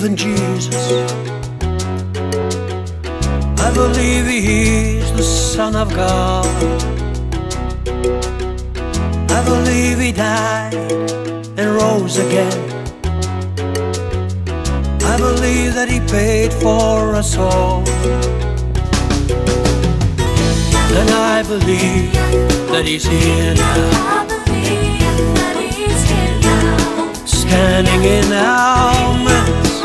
believe in Jesus. I believe He is the Son of God. I believe He died and rose again. I believe that He paid for us all. And I believe that He's here now. Standing in our midst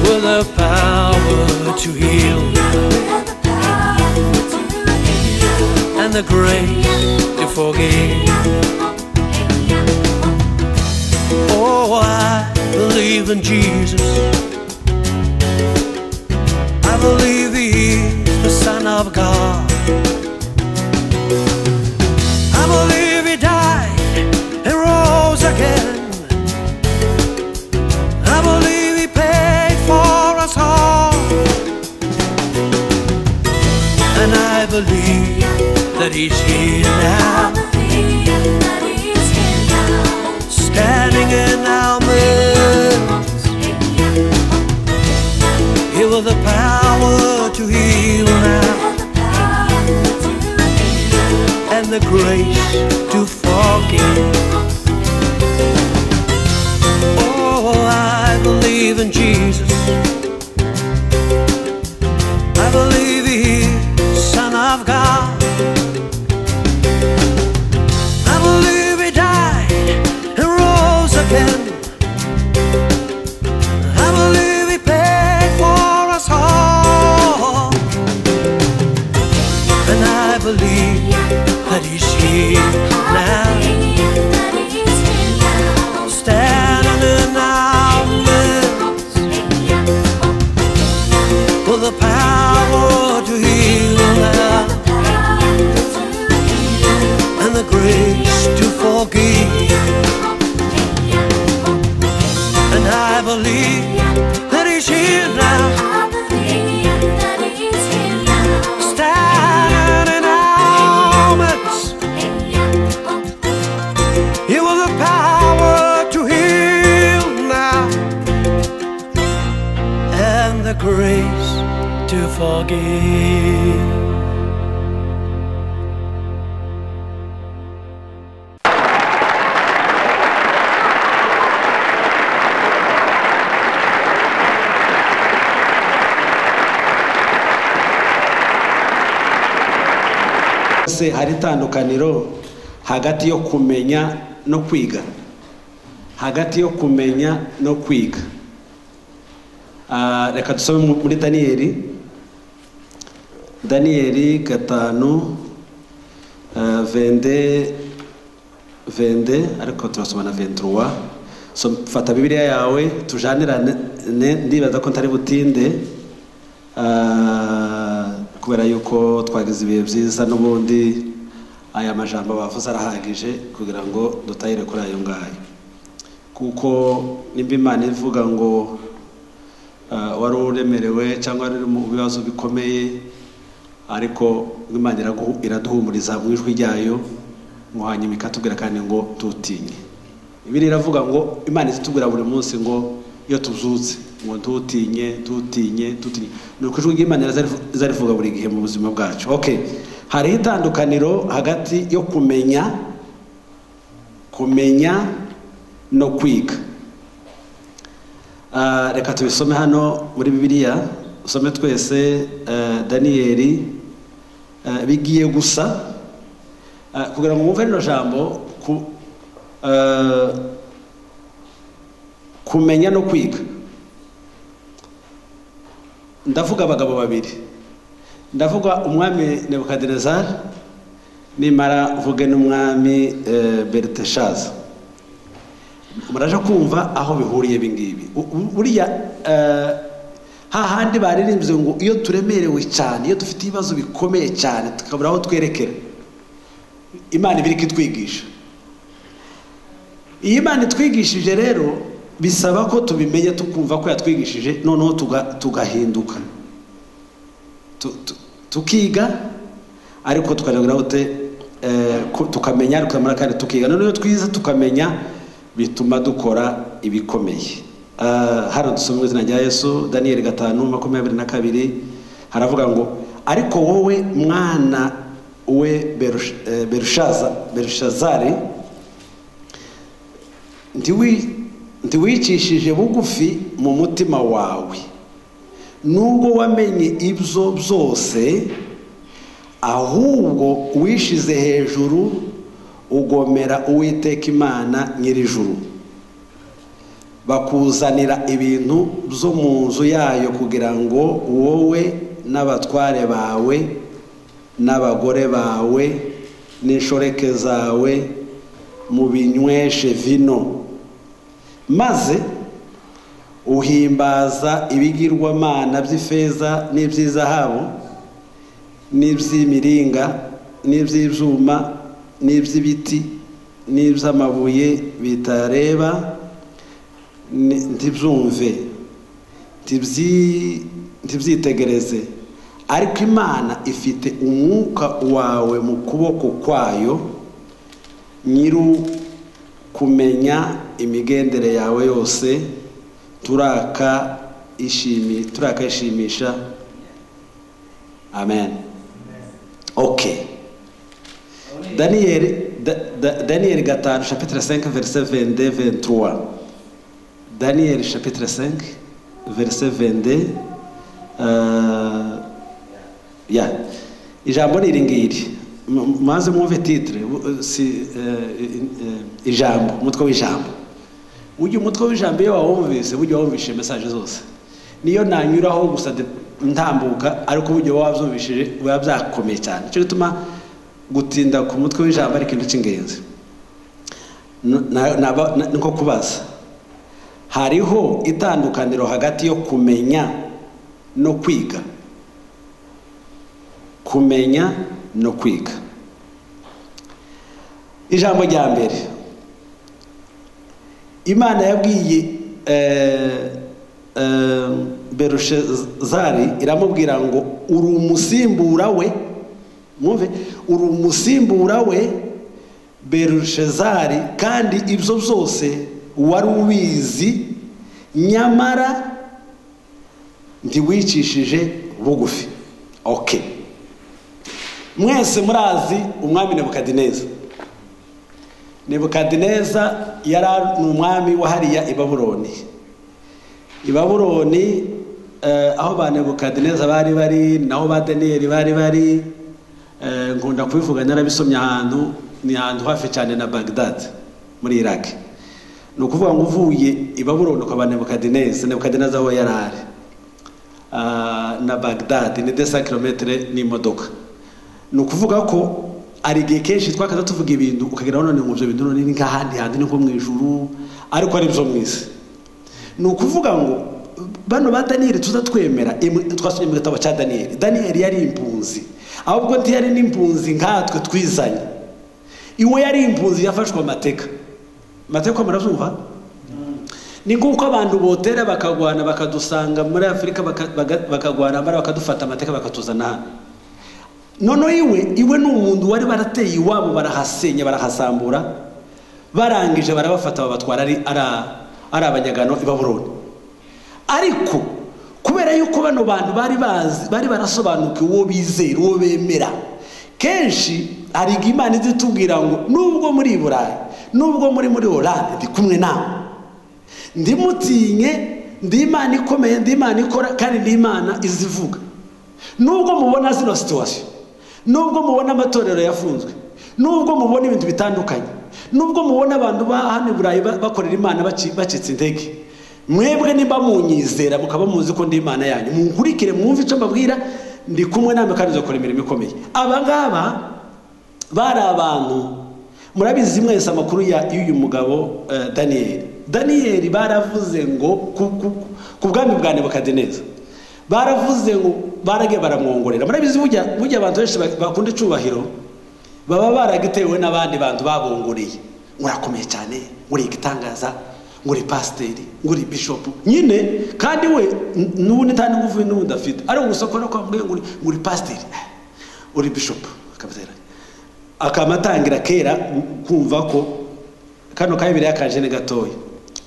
with the power to heal and the grace to forgive. Oh, I believe in Jesus. I believe He is the Son of God. I believe He died and rose again. I believe He paid for us all. And I believe that He's here now, standing in our midst. Here with the power to heal now, and the grace to forgive. Oh, I believe in Jesus. I believe He's the Son of God. I believe He died and rose again. I believe He paid for us all. And I believe that He's here now, standing in our midst with the power to heal now and the grace to forgive. And I believe that He's here now, grace to forgive. Hari itandukaniro hagati yo kumenya no kwiga. Hagati yo kumenya no kwiga. Reka dusome muri Danieli 5 20 ariko turasoma na 23. So fata Bibiliya yawe tujanirane, ndibaza ko ntari butinde kubera yuko twagize ibihe byiza n'ubundi aya majambo bavuze arahagije kugira ngo dutayire kuri ayo ngayo, kuko nimba Imana ivuga ngo wari uremerewe cyangwa ari mu bibazo bikomeye, ariko Imana iraduhumuriza mu ijwi ryayo ngo hanyuma ikatubwira kandi ngo tutinye. Bibiliya iravuga ngo Imana izitubwira buri munsi ngo iyo tuzutse ngo tutinye. Nuko ijwi ry'Imana izarivuga buri gihe mu buzima bwacu. Okay, hari itandukaniro hagati yo kumenya no kwiga. Reka tubisome hano muri Bibiliya, usome twese Danieli bigiye gusa kugira ngo mwumve rino jambo kumenya no kwiga. Ndavuga abagabo babiri, ndavuga umwami Nebukadinezari nimara vuge n'umwami Belteshaza. Muraje kumva aho bihuriye bingibi. Buriya hahandi baririmbye ngo iyo turemerewe cyane, iyo dufite ibibazo bikomeye cyane tukabura aho twerekera, Imana ibiri kitwigisha. Iyi Imana itwigishije rero bisaba ko tubimenye, tukumva ko yatwigishije, noneho tugahinduka, tukiga, ariko tukagira ute tukamenya, ariko kandi tukiga. Noneho twiza tukamenya bituma dukora ibikomeye. Hano dusoma mu izina rya Yesu, Daniyeli 5:22 haravuga ngo ariko wowe mwana we Berushazari ndiwicishije bugufi mu mutima wawe nubwo wamenye ibyo byose, ahubwo wishize hejuru ugomera Uwiteka Imana nyir'ijuru, bakuzanira ibintu byo mu nzu yayo kugira ngo wowe n'abatware bawe n'abagore bawe n'inshoreke zawe mubinyweshe vino, maze uhimbaza ibigirwamana by'ifeza n'iby'izahabu n'iby'imiringa n'iby'ibyuma n'iby'ibiti n'iby'amabuye bitareba ntibyumve ntibyitegereze, ariko Imana ifite umwuka wawe mu kuboko kwayo, nyiru kumenya imigendere yawe yose, turakayishimisha. Amen. Okay. Daniel 5 chapitre 5 verset 22-23. Daniel chapitre 5 verset 22. Ijambo ni ringiri. Maze mwumve titre ijambo, umutwe w'ijambo. Ujye umutwe w'ijambo iyo wawumvise ujye wumvishe message zose. Niyo nanyuraho gusa ntambuka, ariko ujye wavyumvishije biba byakomeye cyane. Cyo gituma gutinda ku mutwe w'ijambo ari ikintu cy'ingenzi. Niko kubaza, hariho itandukaniro hagati yo kumenya no kwiga. Kumenya no kwiga. Ijambo rya mbere, Imana yabwiye Berushazari, iramubwira ngo uri umusimbura we. Mwumve, uri umusimbura we Berushazari, kandi ibyo byose wari ubizi, nyamara ndiwicishije bugufi. Okay. Mwese murazi umwami Nebukadineza. Nebukadineza yari umwami wahariya i Babuloni. I Babuloni aho ba Nebukadineza bari naho ba Daniyeli bari, nkunda kubivuga narabisomye ahantu, ni ahantu hafi cyane na Baghdad muri Iraq. No kuvuga ngo uvuye i Babuloni kwa ba Nebukadineza aho yarari na Baghdad ni 200 km n'imodoka. No kuvuga ko ari gihe kenshi twakaza tuvuga ibintu ukagira none ngo byo bintu none ni nk'ahandi handi nko mu ijuru, ariko ari byo mwisi. No kuvuga ngo bano ba Daniyeli tuzatwemera, twasomye mu gitabo cya Daniyeli yari impunzi, ahubwo ntiyari n'impunzi nkatwe twizanye. Iwe yari impunzi yafashwe amateka murabyumva. Ni nguko abantu botera bakagwana bakadusanga muri Afrika, bakagwana mara bakadufata amateka bakatuzana. Nono iwe n'umuntu wari barateye iwabo, barahasenya barahasambura, barangije barabafata babatwara ari abanyagano i Babuloni. Ariko kubera yuko bano bantu bari barasobanuka uwo bizera, uwo bemera, kenshi hari Imana izitubwira ngo nubwo muri Burayi, nubwo muri Hollande, ndi kumwe nawe, ndimutinye, ndi Imana ikomeye, ndi Imana ikora, kandi ndi Imana izivuga. Nubwo mubona zino situation, nubwo mubona amatorero yafunzwe, nubwo mubona ibintu bitandukanye, nubwo mubona abantu hano i Burayi bakorera Imana bacitse intege, mwebwe nimba munyizera mukaba muzi ko ndi Imana yanyu, munkurikire mwumve icyo mbabwira, ndi kumwe namwe kandi nzakora imirimo ikomeye. Aba ngaba bari abantu, murabizi mwese amakuru y'uyu mugabo Daniyeli baravuze ngo ku bwami bwa Nebukadineza, baravuze ngo baragiye baramwongorera. Murabizi burya abantu benshi bakunda icubahiro baba baragitewe n'abandi bantu babongoreye. Murakomeye cyane, muri igitangaza, muri pasiteri, muri bishop nyine, kandi we n'ubundi ntandi nguvu n'ubundi afite, ari ugusokora ko ambwiye muri pasiteri, uri bishop akabizera, akamatangira kera kumva ko kano kabiri yakajene gatoya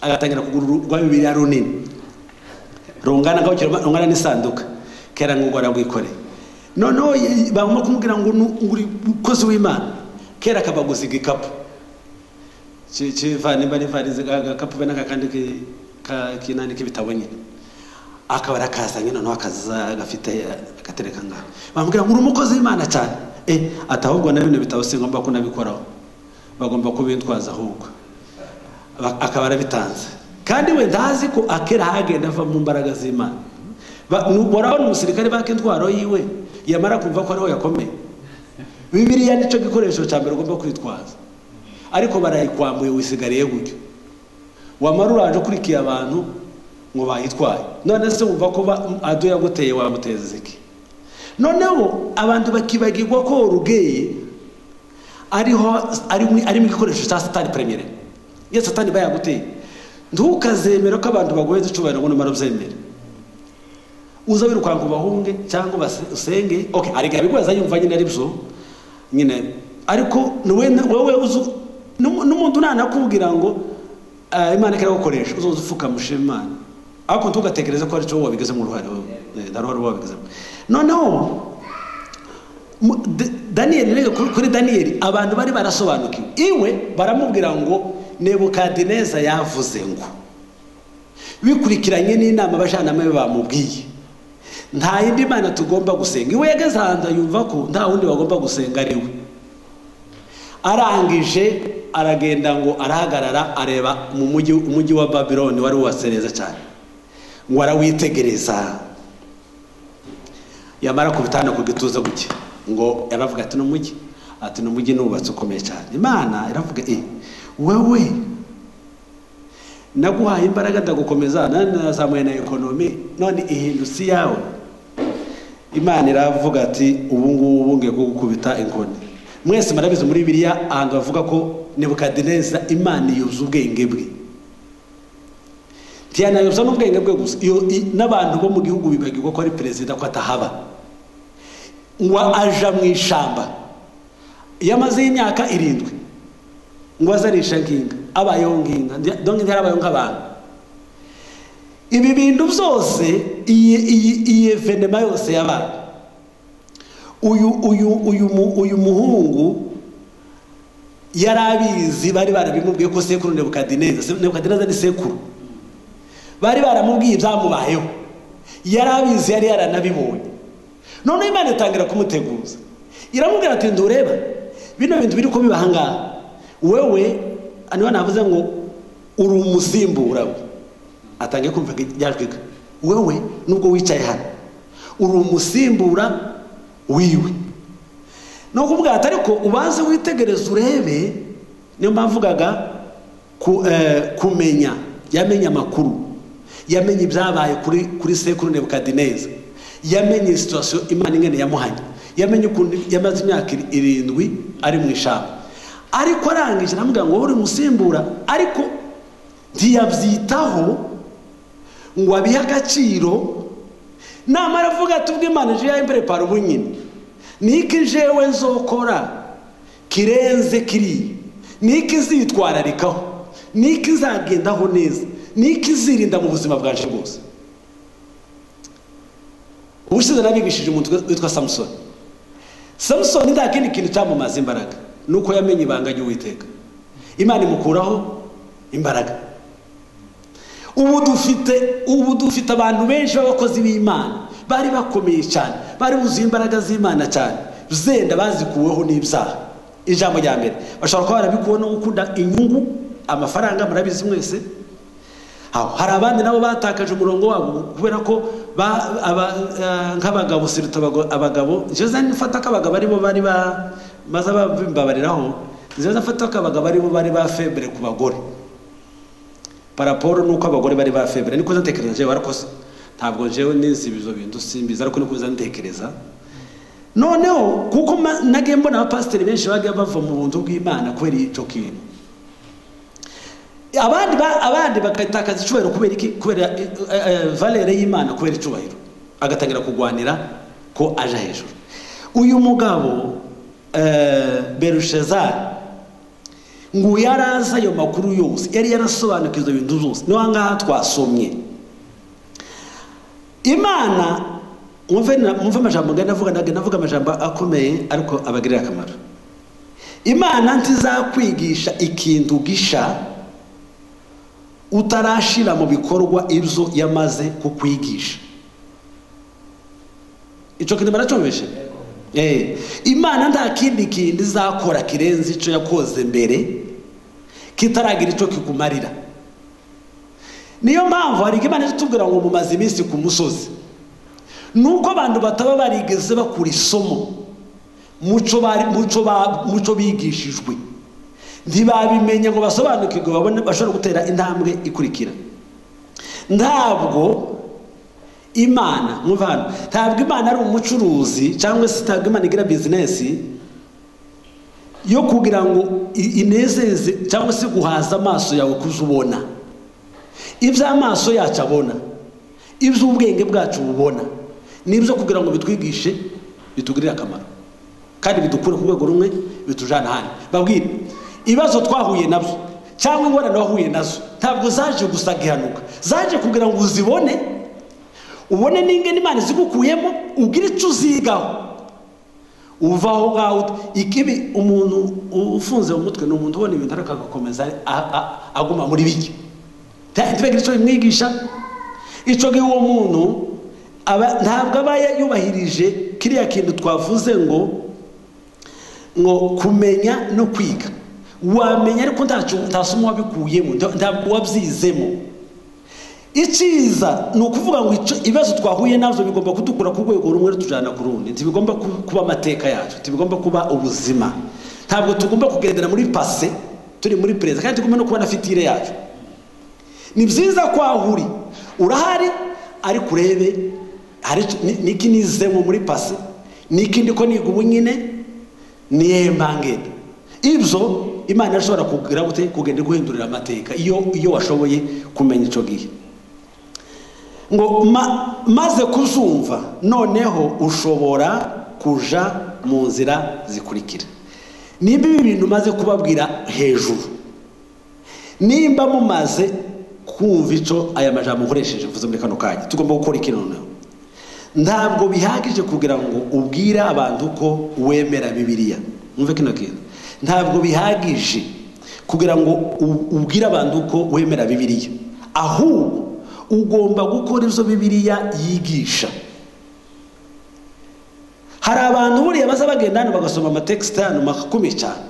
agatangira kugura rwa Bibiliya runini rungana n'isanduka kera ngo aragwikoreye noneho bamwe kumubwira ngo uri ukozi w'Imana kera kabaguza igikapu kivana imbari varize agakapu bena kandi kinani k'ibitabo nyine akaba rakazanye noneho akaza gafite agatereka ngaho bamubwira ngo uri umukozi w'Imana cyane atahubwo na bino bitabo singomba ko nabikoraho bagomba kubintwaza ahubwo akaba arabitanze kandi we ndazi ko akera hagenda ava mu mbaraga z'Imana urabona umusirikare bakintwaro yiwe yamara kumva ko ariho yakomeye Bibiliya nico gikoresho cya mbere ugomba kwitwaza ariko barayikwambuye wisigariye gutyo wamara uraje kurikiye abantu ngo bayitwaye none se wumva ko ado yaguteye wamuteza iki noneho abantu bakibagirwa ko rugeye ari mu gikoresho cya Satani premier ye Satani bayaguteye ntukazemera ko abantu bagoheza icubahiro ngo numara ubyemere uza wirukanka ubahunge cyangwa usenge arega bigwaza yumva nyine ari byo nyine ariko wowe uzu n'umuntu nanakubwira ngo Imana ikira gukoresha uzoza ufuka mushima Imana ariko ntugatekereza ko ari cyo wabigeze mu ruhare wowe wabigeze noneho Daniel kuri Daniel abantu bari barasobanukiwe iwe baramubwira ngo Nebukadineza yavuze ngo bikurikiranye n'inama abajyanama be bamubwiye nta yindi Mana tugomba gusenga iwe yageze hanze yumva ko nta wundi bagomba gusenga ari we arangije aragenda ngo arahagarara areba mu mujyi wa Babylon wari wasereza cyane ngo arawitegereza yamara kubitana ku gituza guke ngo yaravuga ati n'umujyi nubatse ukomeye cyane Imana iravuga wewe naguhaye imbaraga ndagukomeza nazamuye na ekonomi none ihindusi yawe Imana iravuga ati ubu ngubu ngiye kugukubita inkoni mwese marabize muri Bibiliya ahantu bavuga ko Nebukadineza Imana yuzuye ubwenge bwe tiyana yuzuye n'ubwenge bwe gusa iyo n'abantu bo mu gihugu bibagirwa ko ari perezida ko atahaba ngo aja mu ishamba yamaze imyaka 7 ngo azarisha nginga abayeho nginga donc ntarabayeho nk'abantu ibi bintu byose iyi evenema yose yabaye uyu muhungu yarabizi bari barabimubwiye ko sekuru Nebukadineza ni sekuru bari baramubwiye ibyamubayeho yarabizi yari yaranabibonye none Imana itangira kumuteguza iramubwira ati ndureba bino bintu biri ko bibahanga wewe aniwa navuze ngo uri umusimbura atangiye kumva yajwiga wewe nubwo wicaye hano uri umusimbura wiwe no kuvuga ati ariko ubanze witegereza urebe niyo mbavugaga kumenya yamenya makuru yamenye ibyabaye kuri sekuru Nebukadineza yamenye situation Imana ingene yamuhanye yamenye ukuntu yamaze imyaka 7 ari mu ishamba ariko arangije namubwira ngo uri musimbura ariko ntiyabyitaho ngo abihe agaciro namara avuga ati ubwo Imana je yayimprepara ubunyine niki jewe nzokora kirenze kiri niki zitwararikaho niki zagendaho neza niki zirinda mu buzima bwaje bwose ubushize nabigishije umuntu witwa Samson nda kindi kintu cyamumaza imbaraga nuko yamenye ibanga ry'Uwiteka Imana imukuraho imbaraga ubu dufite abantu benshi b'abakozi b'Imana bari bakomeye cyane bari buzuye imbaraga z'Imana cyane zenda bazikuweho n'ibyaha ijambo rya mbere bashobora kuba barabikuweho no gukunda inyungu amafaranga murabizi mwese hari abandi nabo batakaje umurongo wabo kubera ko nk'abagabo sirita abagabo jeza nifata kabagabo aribo bari maze babimbabariraho jeza fata kabagabo aribo bari ba febre ku bagore paraporo nuko abagore bari ba febre niko ntekereje warakoze ntabwo jewe nizibizo bintu simbiza ariko niko ntekereza noneho kuko nagiye mbona abapasiteri benshi bagiye bava mu buntu bw'Imana kubera icyo kintu abandi bakatakaza icubahiro kubera valere y'Imana kubera icubahiro agatangira kugwanira ko aje hejuru uyu mugabo Berushazari ngo yaraza ayo makuru yose, yari yarasobanukiwe ibyo bintu byose. Niho ngaha twasomye Imana. Mwumve amajambo ngana navuga amajambo akomeye ariko abagirira akamaro. Imana ntizakwigisha ikintu gisha utarashira mu bikorwa ibyo yamaze kukwigisha. Ico kintu baracyumvishe? Imana nta kindi kindi izakora kirenze ico yakoze mbere kitaragira ico kikumarira. Niyo mpamvu hari Imana itubwira ngo mumaze iminsi ku musozi, nuko abantu bataba barigeze bakura isomo muco bigishijwe, ntibabimenye ngo basobanukirwe babone bashobora gutera intambwe ikurikira. Ntabwo Imana, mwumva, ntabwo Imana ari umucuruzi cyangwa se ntabwo Imana igira business yo kugira ngo inezeze cyangwa se guhaza amaso yawe kuzubona ibyo amaso yacu abona, ibyo ubwenge bwacu bubona, nibyo kugira ngo bitwigishe, bitugirire akamaro kandi bidukure ku rwego rumwe, bitujana hano. Babwire ibibazo twahuye nabyo cyangwa ingorane wahuye nazo ntabwo zaje gusa gihanuka, zaje kugira ngo uzibone, ubone n'ingene Imana zigukuyemo, ugire icyo uzigaho, uvaho ngaho. Ikibi umuntu ufunze mu mutwe n'umuntu ubona ibintu arakakomeza aguma muri biki ntibagira icyo bimwigisha. Icyo gihe uwo muntu ntabwo aba yubahirije kiriya kintu twavuze ngo kumenya no kwiga. Wamenya ariko ntasomo wabikuyemo, ntabwo wabyizemo. Icyiza ni ukuvuga ngo ibibazo twahuye nabyo bigomba kudukura ku rwego rumwe tujana ku rundi, ntibigomba kuba amateka yacu, ntibigomba kuba ubuzima. Ntabwo tugomba kugendera muri passé turi muri present, kandi tugomba no kuba na fitire yacu. Ni byiza ko ahuri urahari ariko urebe hari niki nizemo muri passé, niki ndiko niga ubu nyine niye mbangenda. Ibyo Imana yashobora kugira gute kugenda guhindurira amateka iyo washoboye kumenya ico gihe. Ngo maze kuzumva noneho ushobora kuja mu nzira zikurikira. Nimba ibi bintu maze kubabwira hejuru, nimba mumaze kumva ico aya majambo nkoresheje mvuze muri kano kanya, tugomba gukora ikintu noneho. Ntabwo bihagije kugira ngo ubwire abantu ko wemera Bibiliya. Mwumve kino kintu, ntabwo bihagije kugira ngo ubwire abantu ko wemera Bibiliya, ahubwo ugomba gukora ibyo Bibiliya yigisha. Hari abantu buriya baza bagenda hano bagasoma amatekisite hano makakomeye cyane.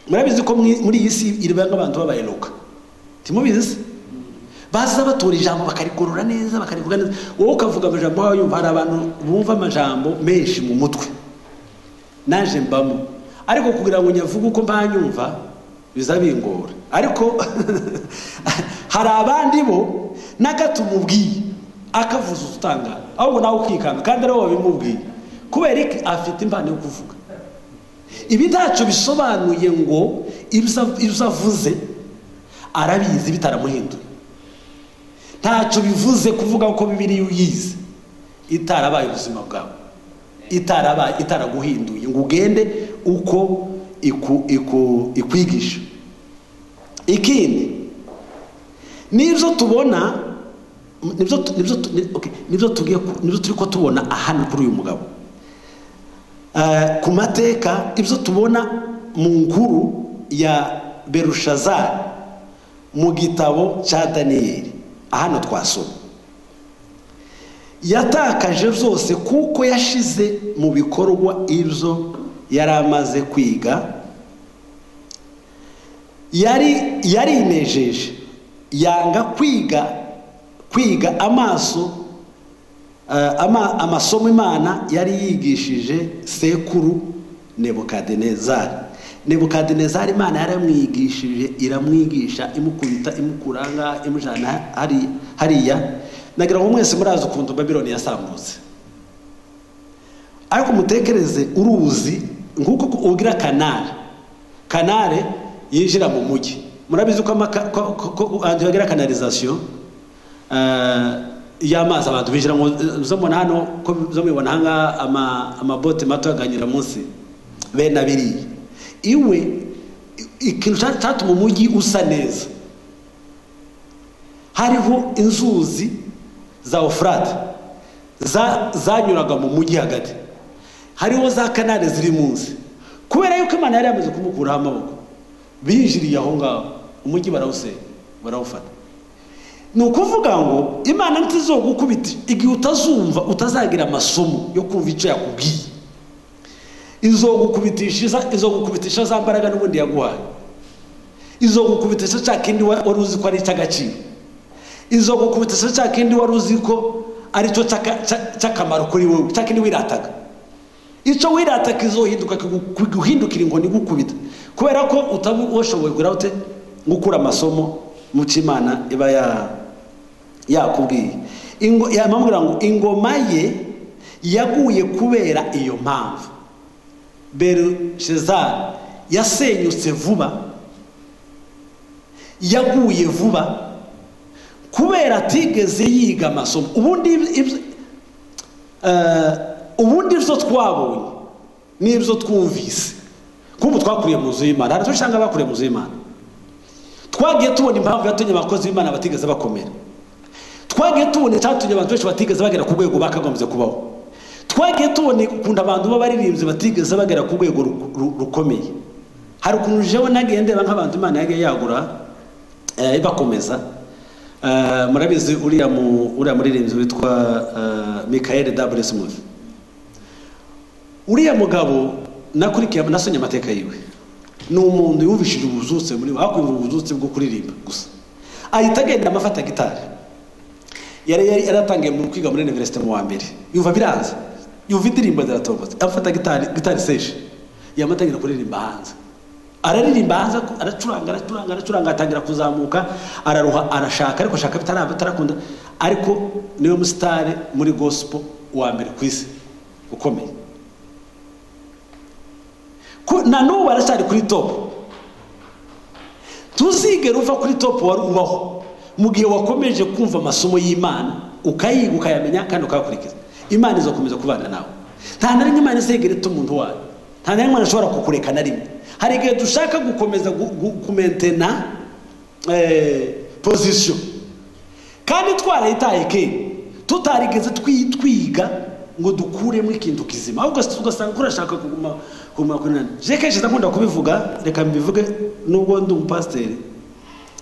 Murabizi ko muri iyi si iribanga abantu babayeruka, timubizi? Baza batora ijambo bakarigorora neza, bakarivuga neza. Wowe ukavuga amajambo yawe yumva. Hari abantu bumva amajambo menshi mu mutwe, naje mbamo, ariko kugira ngo nyavuge uko mbanyumva bizabingora. Ariko hari abandi bo nakatumubwiye akavuza utangara, ahubwo nawe ukikanga kandi ari wowe wabimubwiye, kubera iki afite impano yo kuvuga. Ibi ntacyo bisobanuye ngo ibyo avuze arabizi bitaramuhinduye. Ntacyo bivuze kuvuga ko Bibiliya uyize itarabaye ubuzima bwawe, itaraguhinduye ngo ugende uko ikwigisha. Ikindi nibyo tubona, nibyo turi ko tubona ahano kuri uyu mugabo ku mateka, ibyo tubona mu nkuru ya Berushazari mu gitabo cya Daniyeli. Ahano twasoma yatakaje byose kuko yashize mu bikorwa ibyo yari amaze kwiga. yarinejeje yanga kwiga amasomo Imana yari yigishije sekuru Nebukadinezari. Nebukadinezari Imana yaramwigishije, iramwigisha, imukubita, imukuranga, imujana hariya. Nagira ngo mwese murazi ukuntu Babyloni yasambutse. Ariko mutekereze uruzi nkuko ugira kanare yinjira mu mujyi. Murabizi ko andu yagira canalisation y'amazi abantu binjira mu zomona hano ko zomibona hanga amabote mato aganyira munsi bene abiri. Iwe ikintu cyatuma umujyi usa neza. Hariho inzuzi za Ofurate zanyuraga mu mujyi hagati, hariho za kanari ziri munsi. Kubera yuko Imana yari yamaze kumukuraho amaboko, binjiriye aho ngaho umujyi barawusenya, barawufata. Ni ukuvuga ngo Imana ntizogukubita igihe utazumva, utazagira amasomo yo kumva icyo yakubwiye. Izogukubitisha za mbaraga n'ubundi yaguhaye. Izogukubitisha cya kindi wari uzi ko ari icy'agaciro. Izogukubitisha cya kindi wari uzi ko ari cyo cy'akamaro kuri wowe, cya kindi wirataga. Icyo wirataga izohinduka guhindukira inkoni gukubita, kubera ko utabashoboye kugira ute gukura amasomo mu cy'Imana iba yakubwiye. Yamubwira ngo ingoma ye yaguye kubera iyo mpamvu. Belshazari yasenyutse vuba, yaguye vuba kubera atigeze yiga amasomo. Ubundi ibyo twabonye n'ibyo twumvise, kuko twakuriye mu nzu y'Imana, hari tushanga bakuriye mu nzu y'Imana. Twagiye tubona impamvu yatumye abakozi b'Imana batigeze bakomera. Twagiye tubona icyatumye abantu benshi batigeze bagera ku rwego bakagombye kubaho. Twagiye tubona ukunda abantu b'abaririmbyi batigeze bagera ku rwego rukomeye. Hari ukuntu jewe nagiye ndeba nk'abantu Imana yagiye yagura ibakomeza. Murabizi uriya muririmbyi witwa Michael W. Smith. Uriya mugabo nakurikiye nasonye amateka yiwe. Ni umuntu yumvishije ubuzutse muri akumva ubuzutse bwo kuririmba gusa. Ahita agenda amafata gitari. Yari yaratangiye mu kwiga muri university mu wa mbere. Yumva biraza. Yumva indirimbo ziratobotse. Afata gitari session. Yamatangira kuririmba hanze. Araririmba hanze, aracuranga atangira kuzamuka, araruha, arashaka ariko shaka bitarakunda, ariko niwe musitari muri gospel wa mbere kwisi ukomeye. Na n'ubu aracyari kuri top. Tuzigera uva kuri top wari ubaho mu gihe wakomeje kumva amasomo y'Imana, ukayiga ukayamenya kandi ukayakurikiza. Imana izokomeza kubana nawe. Nta na rimwe Imana izegera umuntu wayo. Nta na rimwe ashobora kukureka na rimwe. Hari igihe dushaka gukomeza kumentena position, kandi twarayitaye ke tutarigeze twiga ngo dukuremo ikintu kizima, ahubwo ugasanga kurashaka kuguma kunana. Je kenshi ndakunda kubivuga, reka mbivuge nubwo ndi umupasiteri.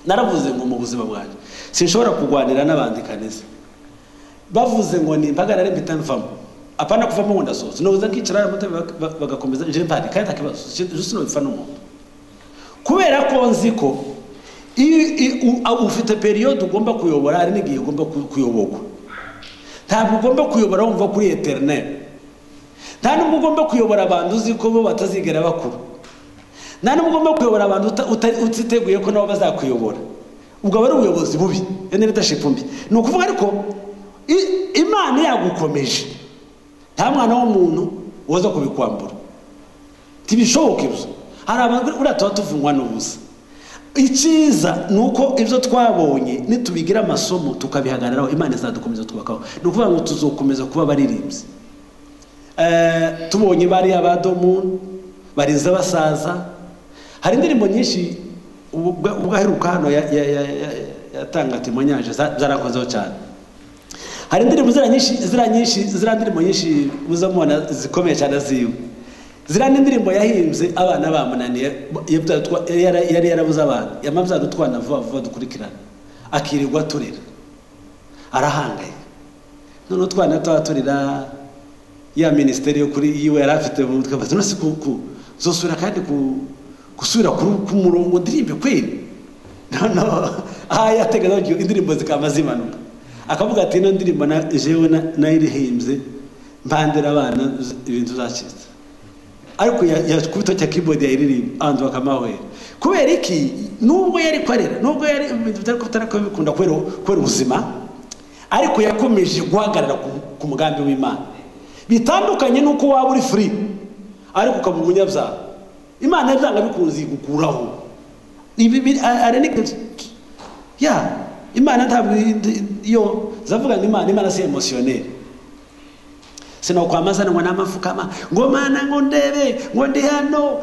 Naravuze ngo mu buzima bwanjye sinshobora kugwanira n'abandi kaneza. Bavuze ngo ni mpagarare mbitamvamo, apana kuvamo ngo ndasoza. Noza nkicara mutebe bagakomeza je mpari kandi akibazo jusino bifa n'umuntu. Kubera ko nzi ko ufite period ugomba kuyobora, ari n'igihe ugomba kuyoborwa. Ntabwo ugomba kuyobora wumva kuri eternel. Nta nubwo ugomba kuyobora abantu uzi ko bo batazigera bakuru. Nta nubwo ugomba kuyobora abantu utiteguye ko nabo bazakuyobora. Ubwo bari ubuyobozi bubi, leadership mbi. Ni ukuvuga ariko Imana yagukomeje, nta mwana w'umuntu woza kubikwambura. Tibishoboke ibyo. Hari abantu uratuba tuvungwa n'ubusa. Icyiza nuko ibyo twabonye nitubigira amasomo tukabihagararaho, Imana izadukomeza twubakaho. Ni ukuvuga ngo tuzokomeza kuba baririmbyi. Tubonye bari abadomu bariza basaza. Hari indirimbo nyinshi ubwaheruka hano yatanga témoignage zarakozeho cyane. Hari indirimbo indirimbo nyinshi muzamubona zikomeye cyane ziwe. Zira n'indirimbo yahimbye abana bamunaniye, yari yarabuze abana, yamabyara utwana vuba dukurikirana, akirirwa turira, arahangaye. None utwana twaturira, ya ministeri yo kuri yiwe yarafite mu mutwe, bati nose zosubira kandi gusubira ku murongo ndirimbe kweli. No yateganya indirimbo zikama zimanuka. Akavuga ati no ndirimbo jewe nayirihimbye mbandira abana ibintu zacitse. Ariko yakubita cya keyboard yayiririmba andi bakamahwera. Kubera iki? Nubwo yari kwarera, nubwo yari ibintu bitari bikunda kwera ubuzima, ariko yakomeje guhagarara ku mugambi w'Imana. Bitandukanye nuko waba uri free ariko ukaba umunyabyaha. Imana yazanga bikunzi gukuraho. Ibi arenike Imana ntabwo yo zavuga ngo Imana si emotionnel. Sino kwamazana ngo namafukama ngo mana ngo ndebe ngo ndi hano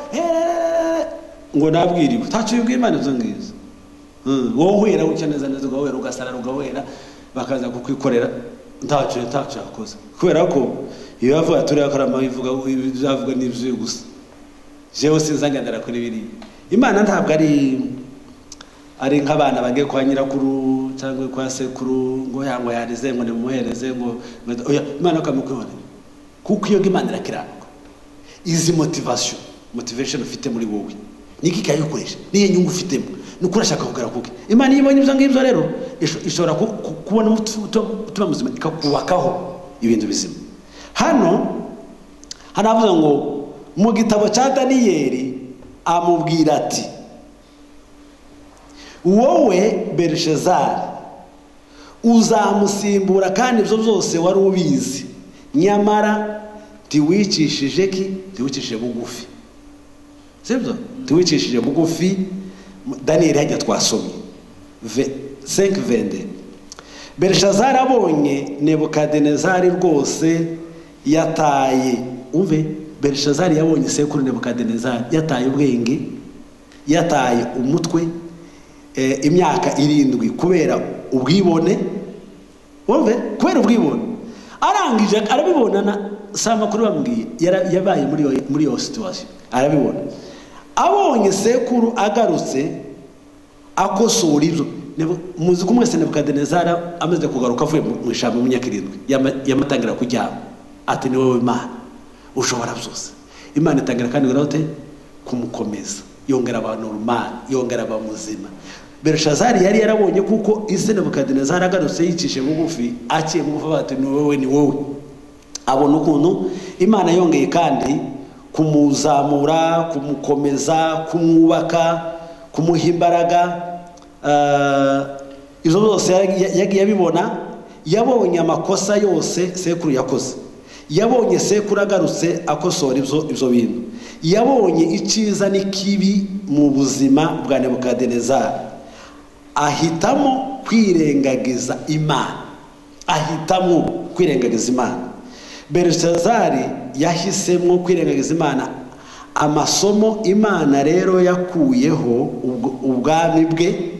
ngo nabwiriwe tacu yibwira Imana izo ngizo wowe wera ukeneza neza ugahera ugasarara ugahera bakaza kukwikorera ntacu yakoze kubera ko iyo bavuga turi akarama bivuga bizavuga n'ibyo gusa jewe sinzanganira kuri biri Imana ntabwo ari nk'abana bagiye kwa nyirakuru cyangwa kwa sekuru ngo yango yarize ngo nimuhereze ngo oya Imana kamukubona kuko iyo Imana irakiranuka izi motivation ufite muri wowe niki kayikoresha niye nyungu ufitemo nukurashaka kugara kuke Imana yibonye ibyo ngibyo rero ishobora kubona utuma muzima ikakubakaho ibintu bizima hano hanavuga ngo mu gitabo cya Daniyeli amubwira ati wowe Belishazari uzamusimbura kandi ibyo byose wari ubizi nyamara tiwicishije bugufi sibyo tiwicishije bugufi Daniyeli hajya twasomye 5:22 Belishazari abonye Nebukadinezari rwose yataye umve Belishazari yabonye sekuru Nebukadinezari yataye ubwenge yataye umutwe imyaka 7 kubera ubwibone umve kubera ubwibone arangije arabibonana sama kuri bambwiye yabaye muri iyo situation arabibona abonye sekuru agarutse akosora ibyo muzi kumwese Nebukadinezari amaze kugaruka avuye mu ishamba mu myaka 7 yamatangira kujyama ati ni wowe Imana ushobora byose Imana itangira kandi garaute kumukomeza yongera abantu normal yongera abamuzima Belishazari yari yarabonye kuko ise Nebukadinezari agarutse yicishe bugufi aciye bugufi bati ni wowe abona ukuntu Imana yongeye kandi kumuzamura kumukomeza kumwubaka kumuha imbaraga izo zose yagiye abibona yabonye amakosa yose sekuru yakoze yabonye sekuru agarutse akosora ibyo bintu yabonye icyiza n'ikibi mu buzima bwa Nebukadinezari ahitamo kwirengagiza Imana Belishazari yahisemo kwirengagiza Imana amasomo Imana rero yakuyeho ubwami bwe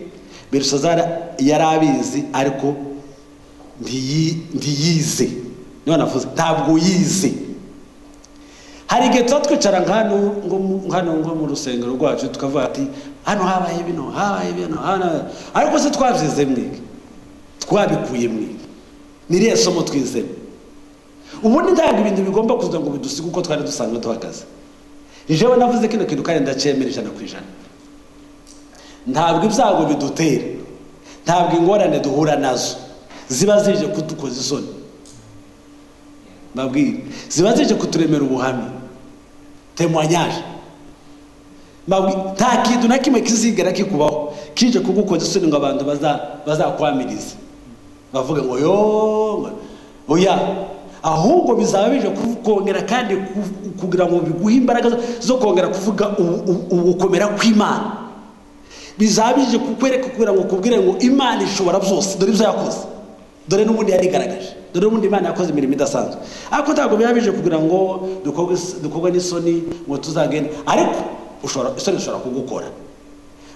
Belishazari yarabizi ariko ntiyize niyo navuze ntabwo yize hari igihe twicara hano mu rusengero rwacu tukavuga ati hano habaye bino ariko se twabyize mwige twabikuye mwige niriye somo twizemo ubundi ntabwo ibintu bigomba kuza ngo bidusige uko twari dusanzwe duhagaze jewe navuze kino kintu kandi ndacemera 100%. Ntabwo ibyago bidutera ntabwo ingorane duhura nazo ziba zije kudukoza isoni babwira ziba zije kuturemera ubuhamya témoignage nta kintu na kimwe kizigera kikubaho kije kugukoza isoni ngo abantu bazakwamiriza bavuga ngo yo oya ahubwo bizaba bije kongera kandi kugira ngo biguhe imbaraga zo kongera kuvuga ugukomera kw'Imana bizaba bije kukwereka kugira ngo kubwire ngo Imana ishobora byose dore ibyo yakoze dore n'ubundi yarigaragaje dore n'ubundi Imana yakoze imirimo idasanzwe ariko ntabwo byabije kugira ngo dukogwe n'isoni ngo tuzagende ariko isoni ishobora kugukora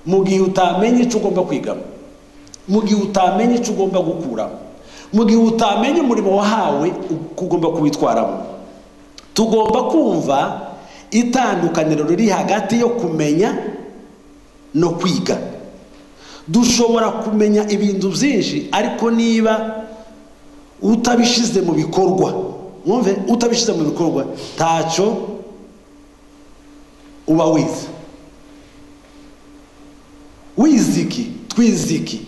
mu gihe utamenye icyo ugomba kwigamo mu gihe utamenye icyo ugomba gukuramo mu gihe utamenye umurimo wahawe ugomba kubitwaramo tugomba kumva itandukaniro riri hagati yo kumenya no kwiga dushobora kumenya ibintu byinshi ariko niba utabishize mu bikorwa mwumve utabishize mu bikorwa ntacyo uba wiziki twiziki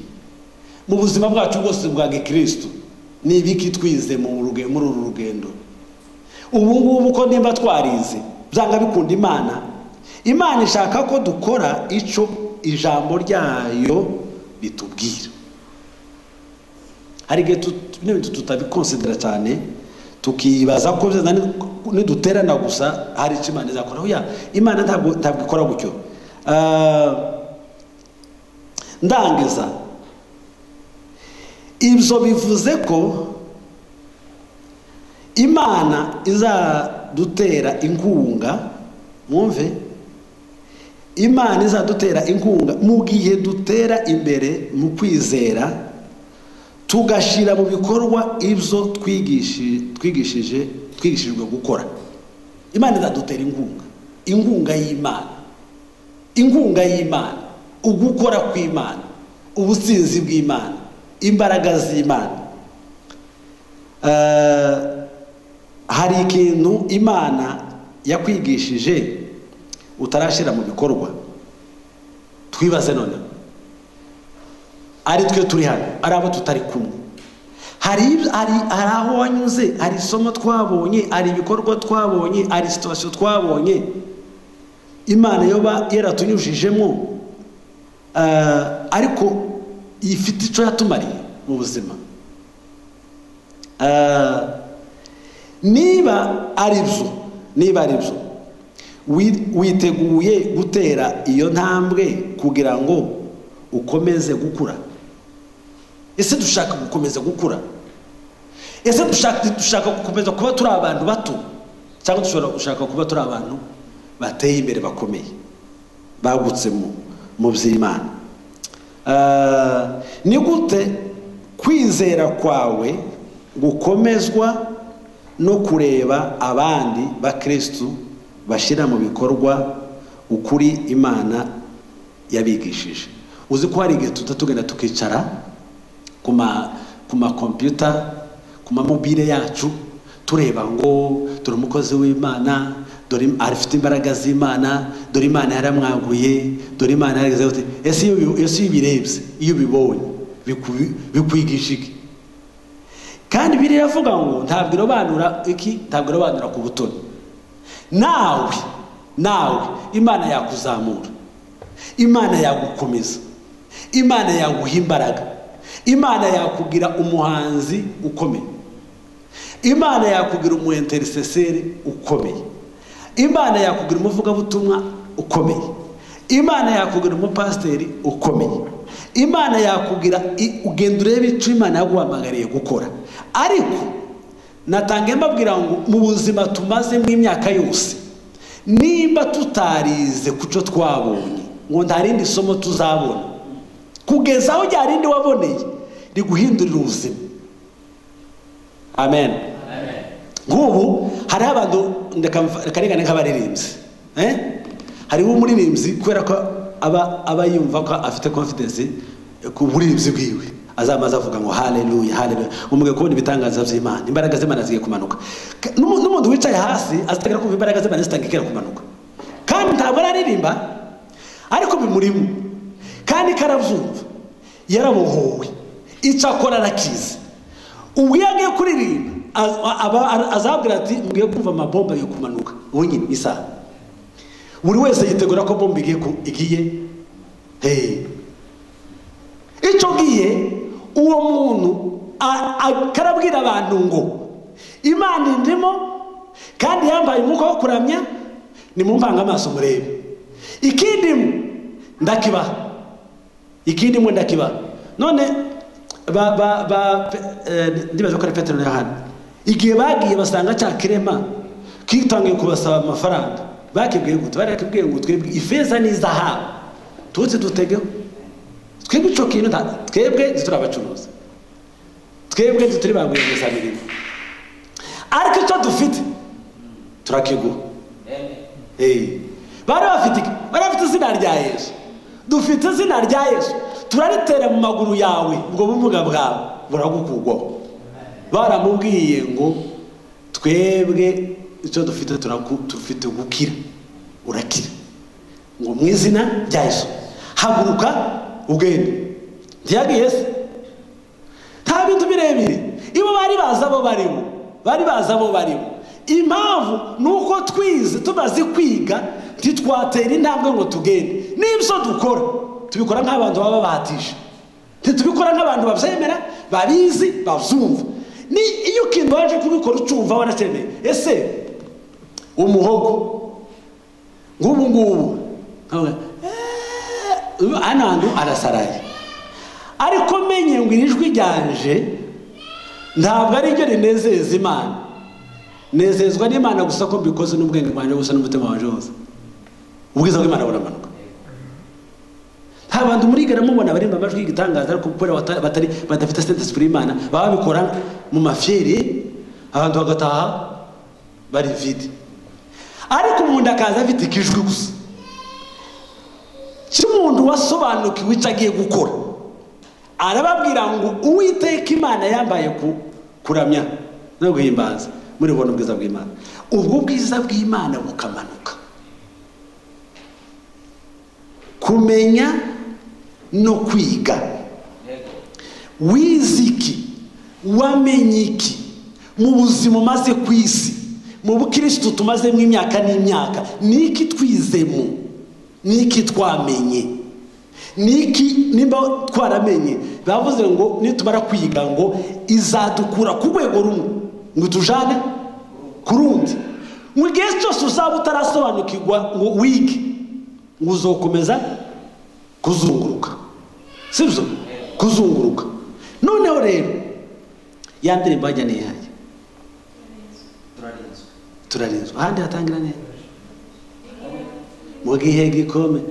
mu buzima bwacu bwose bwa Gikristo ni ibiki twize muri uru rugendo ubu ngubu ko nimba twarize byanga bikunda Imana ishaka ko dukora ico ijambo ryayo bitubwira hari igihe n'ibintu tutabikonsidera cyane tukibaza ko niduterana gusa hari icyo Imana izakora oya Imana ntabwo ikora gutyo ndangiza ibyo bivuze ko Imana izadutera inkunga mwumve Imana izadutera inkunga mu gihe dutera imbere mu kwizera tugashira mu bikorwa ibyo twigishijwe gukora. Imana izadutera inkunga y'Imana, ugukora kw'Imana, ubutsinzi bw'Imana, imbaraga z'Imana. Hari ikintu Imana yakwigishije utarashira mu bikorwa, twibaze none ari twe turi hano, ari abo tutari kumwe, hari aho wanyuze, hari isomo twabonye, hari ibikorwa twabonye, hari situation twabonye Imana yoba yaratunyujijemo, ariko ifite icyo yatumariye mu buzima. Niba ari byo witeguye gutera iyo ntambwe kugira ngo ukomeze gukura. Ese dushaka gukomeza gukura? Ese dushaka gukomeza kuba turi abantu bato, cyangwa dushaka kuba turi abantu bateye imbere bakomeye bagutse mu by'Imana? Ni gute kwizera kwawe gukomezwa no kureba abandi ba Kristo bashira mu bikorwa ukuri Imana yabigishije? Uzi ko hari igihe tutatugenda tukicara ku ma computer, ku ma mobile yacu, tureba ngo dore umukozi w'Imana, dore arifite imbaraga z'Imana, dore Imana yaramwaguye, dore Imana yarageze gute. Ese iyo birebye, iyo bibonye bikwigisha iki? Kandi Bibiliya iravuga ngo ntabwo irobanura ku butoni. Nawe Imana yakuzamura, Imana yagukomeza, Imana yaguha imbaraga, Imana yakugira umuhanzi ukomeye, Imana yakugira umuintercesseur ukomeye, Imana yakugira umuvugabutumwa ukomeye, Imana yakugira umupasiteri ukomeye, Imana yakugira ugenda urebe icyo Imana yaguhamagariye gukora. Ariko natangiye mbabwira ngo mu buzima tumaze mu imyaka yose, nimba tutarize kuco twabonye, ngo nta rindi somo tuzabona kugeza aho rya rindi waboneye riguhindurira ubuzima. Amen. Nk'ubu hari abantu ndakarengane nk'abaririmbyi, hariho umuririmbyi kubera ko aba yumva ko afite confidence ku buririmbyi bwiwe, azamaza avuga ngo haleluya haleluya, umuge kubona ibitangaza by'Imana, imbaraga z'Imana zigiye kumanuka. N'umuntu wicaye hasi azategera kumva imbaraga z'Imana zitangikira kumanuka, kandi ntabwo araririmba, ariko bimurimo kandi karabyumva, yarabohowe, icyo akora arakizi. Ubwo yagiye kuririmba azabwira ati mugiye kumva amabomba yo kumanuka ubu nyine isaha. Buri wese yitegura ko bomba igiye icyo giye uwo muntu akarabwira abantu ngo Imana indimo kandi yambaye umwuka wo kuramya, nimumpanga amaso murebe. Ikindi ndakibaha none ndibaza ko ari Petero na Yohana, igihe bagiye basanga cya kirema kitangiye kubasaba amafaranga, bakibwiye gute? Barakibwiye ngo twebwe ifeza n'izahabu tuzi dutegeho, twebwe icyo kintu twebwe turi abacuruzi, twebwe turi bagwiriza mirimo, ariko icyo dufite turakiguha. Bari bafite izina rya Yesu, dufite izina rya Yesu, turaritera mu maguru yawe, ubwo bumuga bwawe buragukugwaho. Baramubwiye ngo twebwe icyo dufite turafite gukira, urakira, ngo mu izina rya Yesu haguruka ugende. Ntiyagiye se? Nta bintu birebire, ibo bari baza abo barimo. Impamvu nuko tumaze kwiga ntitwatera intambwe ngo tugende. N'ibyo dukora tubikora nk'abantu baba bahatije, ntitubikora nk'abantu babyemera, babizi, babyumva. Ni iyo kintu waje kubikora ucumva warakeneye. Ese umuhogo ngubu anandu arasaraye, ariko menye ngo irijwi ryanje ntabwo ari ryo rinezeza Imana, nezezwa n'Imana gusa ko mbikoze n'ubwenge bwanjye gusa n'umutima wanje wose, ubwiza bw'Imana buramanuka. hari abantu murigana mubona bari mu majwi y'igitangaza ariko kubera badafite Saint Esprit Imana baba bikora mu mafyeri abantu bagataha bari vide, ariko umuntu akaza afite ikijwi gusa cy'umuntu wasobanukiwe icyo agiye gukora. Arababwira ngo Uwiteka Imana yambaye kuramya no guhimbaza muri bona ubwiza bw'Imana. Ubwo bwiza bw'Imana bukamanuka, kumenya no kwiga. Wiziki wamenye iki mu buzima umaze ku isi, mu bukristo tumazemo imyaka n'imyaka? Niki twizemo, niki twamenye, niki nimba twaramenye? Bavuze ngo nitumara kwiga ngo izadukura ku rwego rumwe ngo tujane ku rundi. Mu gihe cyose uzaba utarasobanukirwa ngo wige, ngo uzokomeza kuzunguruka, sibyo? Kuzunguruka. Noneho rero ya ndirimbo ajya nihaye turarinzwe ahandi hatangira neza mu gihe gikomeye,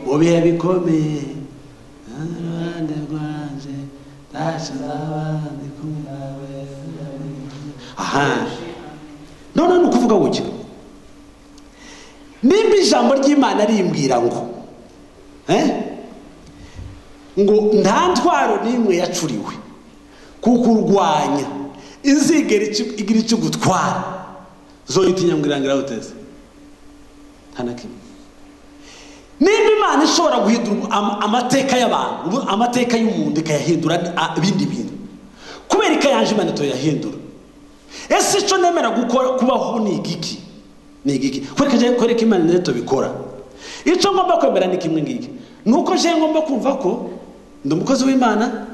mu bihe bikomeye abandi rwanje ndashizabandi kumwe. Aha, none ni ukuvuga gutya, nimba ijambo ry'Imana rimbwira ngo nta ntwaro n'imwe yacuriwe kukurwanya izigera igira icyo gutwara, zoyitinya ngirangira uteze nta na kimwe. Nimba Imana ishobora guhindura amateka y'abantu, amateka y'umuntu ikayahindura ibindi bintu, kubera ikayanje Imana toyahindura. Ese icyo nemera gukora kubaho ni igiki? Ni igiki? Kwereka Imana neto bikora. Icyo ngomba kwemera ni kimwe ngiki, nuko je ngomba kumva ko ndi umukozi w'Imana,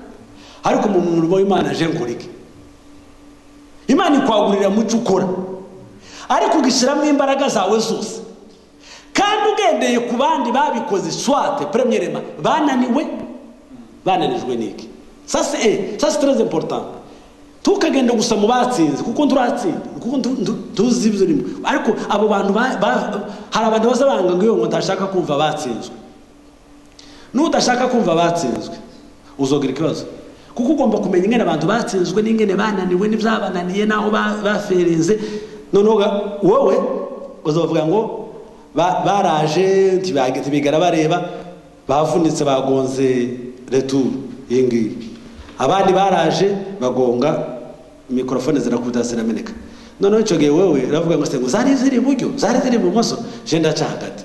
ariko mu murimo w'Imana je nkorike. Imana ikwagurira mu cyo ukora, ariko ugishyiramo imbaraga zawe zose, kandi ugendeye ku bandi babikoze swate premièrement bananijwe niki. Ça c'est très important. Tukagenda gusa mu batsinze kuko turatsinda, kuko tuzi ibyo rimwe, ariko abo bantu hari abantu bazabanga ngo ndashaka kumva batsinzwe. Nudashaka kumva batsinzwe uzogira ikibazo, kuko ugomba kumenya ingene abantu batsinzwe n'ingene bananiwe n'ibyabananiye naho baferenze. Noneho wowe uzovuga ngo baraje ntibigara bareba, bavunitse bagonze retour yingi, abandi baraje bagonga mikrofone zirakubita zirameneka. Noneho icyo gihe wewe uravuga ngo se ngo zari ziri iburyo, zari ziri ibumoso, je ndaca hagati.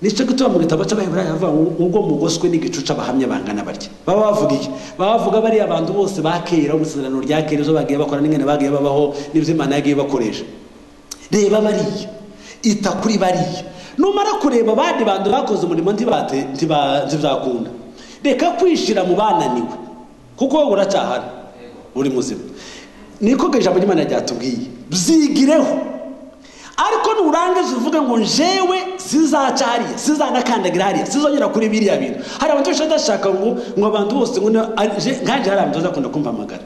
Nico gituma mu gitabo cy'Abaheburayo havuga ngo mugoswe n'igicuca abahamya bangana barya. Baba bavuga iki? Baba bavuga bari abantu bose bakera umusezerano rya kera zo bagiye bakora n'ingene bagiye babaho n'ivyo Imana yagiye bakoresha. Reba bariya, ita kuri bariya. Numara kureba abandi bantu bakoze umurimo ntibakunda, reka kwishira mu bananiwe, kuko wowe uracyahari uri muzima. Niko ijambo ry'Imana ryatubwiye, byigireho. Ariko nurangiza uvuga ngo jewe sizaca hariya, sizanakandagira hariya, sizongera kuri biriya bintu. Hari abantu bashaka ngo abantu bose ngo nkanje hari abantu bazakunda kumva amagara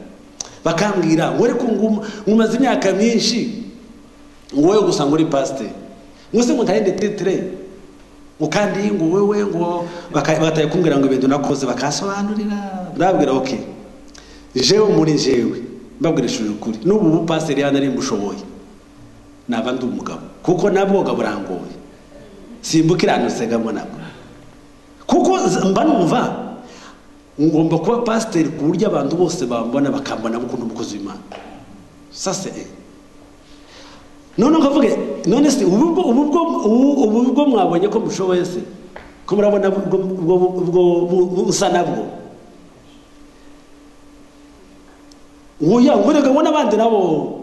bakambwira ngo reko ngumaze imyaka myinshi ngo wowe gusa ngo uri pastor, ngo se ngo ntahende titre, ngo kandi ngo wewe ngo bataye kumbwira ngo ibintu nakoze bakasobanurira. Ndabwira okay, jewe muri jewe mbabwirishije ukuri, n'ubu pastor yana ari mbushoboye naba ndi umugabo, kuko nabwoga burangoye simbukiranutse gamo nabwo, kuko mba numva ngomba kuba pastor ku buryo abantu bose bambona bakambona ukuntu umukozi w'Imana. Sasa none ngavuge none se ubwo mwabonye ko mushoboye se, ko murabona ubwo usa nabwo ngoya ngorega ngo nabandi nabo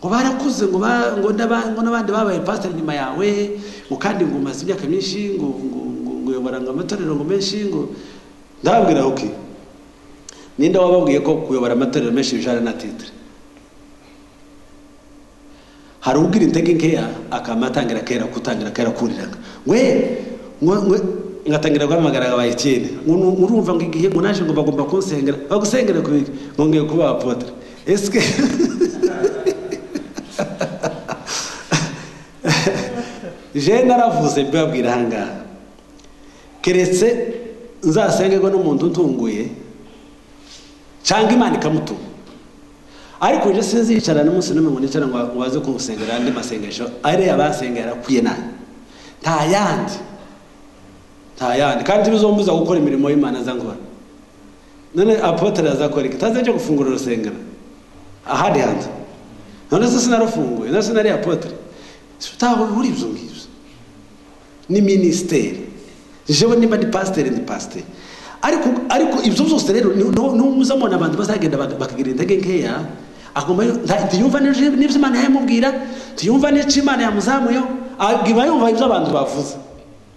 ngo barakuze ngo nabandi babaye pastor nyuma yawe, ngo kandi ngo umaze imyaka myinshi ngo yoboranga amatorero ngo menshi. Ngo ndabwira okay, ninde wababwiye ko kuyobora amatorero menshi bijana na titre? Hari ubwira intege nkeya akamatangira kera kutangira kera kuriraga we ngatangira guhamagara abayetiene, urumva ngo igihe ngo naje ngo bagomba kunsengera, bagusengera kubiki ngo ngiye kuba apotre. Eske je naravuze mbabwira hangaha keretse nzasengerwa n'umuntu ntunguye cyangwa Imana ikamutuma ariko je sinzicara n'umunsi n'umwe ngo nicara ngo waze kumusengera andi masengesho ari abasengera kuye nayo nta yandi kandi bizombuza gukora imirimo y'Imana zangora none apotre azakora ikitaze cyo gufungura urusengero ahandi hanze none se sinarufunguye none sinari apotre sitaho uri ibyo ngibyo ni ministeri jewe nimba ni pasteur ndi pasteur ariko ibyo byose rero n'umuzamona abantu bazagenda bakagira intege nkeya agomba ntiyumva n'ibyo Imana yamubwira tuyumva n'icyo Imana yamuzamuyo agiba yumva ibyo abantu bavuze